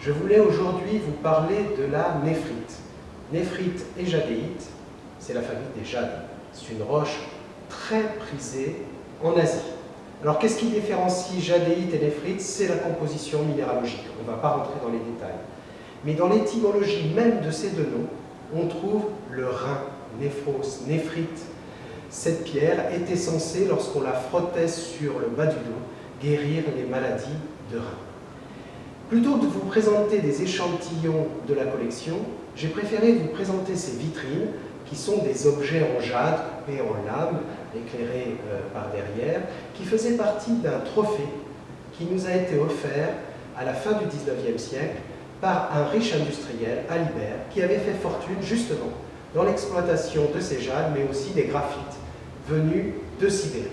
Je voulais aujourd'hui vous parler de la néphrite. Néphrite et jadéite, c'est la famille des jades. C'est une roche très prisée en Asie. Alors qu'est-ce qui différencie jadéite et néphrite? C'est la composition minéralogique. On ne va pas rentrer dans les détails. Mais dans l'étymologie même de ces deux noms, on trouve le rein, néphros, néphrite. Cette pierre était censée, lorsqu'on la frottait sur le bas du dos, guérir les maladies de rein. Plutôt que de vous présenter des échantillons de la collection, j'ai préféré vous présenter ces vitrines qui sont des objets en jade, coupés en lames, éclairés par derrière, qui faisaient partie d'un trophée qui nous a été offert à la fin du XIXe siècle par un riche industriel, Alibert, qui avait fait fortune justement dans l'exploitation de ces jades, mais aussi des graphites venus de Sibérie.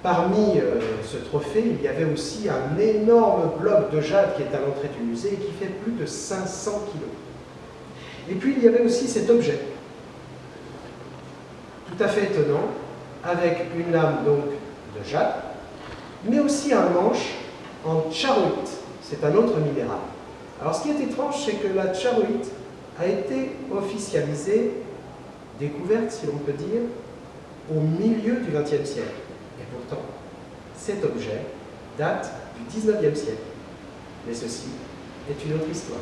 Parmi ce trophée, il y avait aussi un énorme bloc de jade qui est à l'entrée du musée et qui fait plus de 500 kilos. Et puis il y avait aussi cet objet, tout à fait étonnant, avec une lame donc de jade, mais aussi un manche en charoïte, c'est un autre minéral. Alors ce qui est étrange, c'est que la charoïte a été officialisée, découverte si l'on peut dire, au milieu du XXe siècle. Et pourtant, cet objet date du XIXe siècle. Mais ceci est une autre histoire.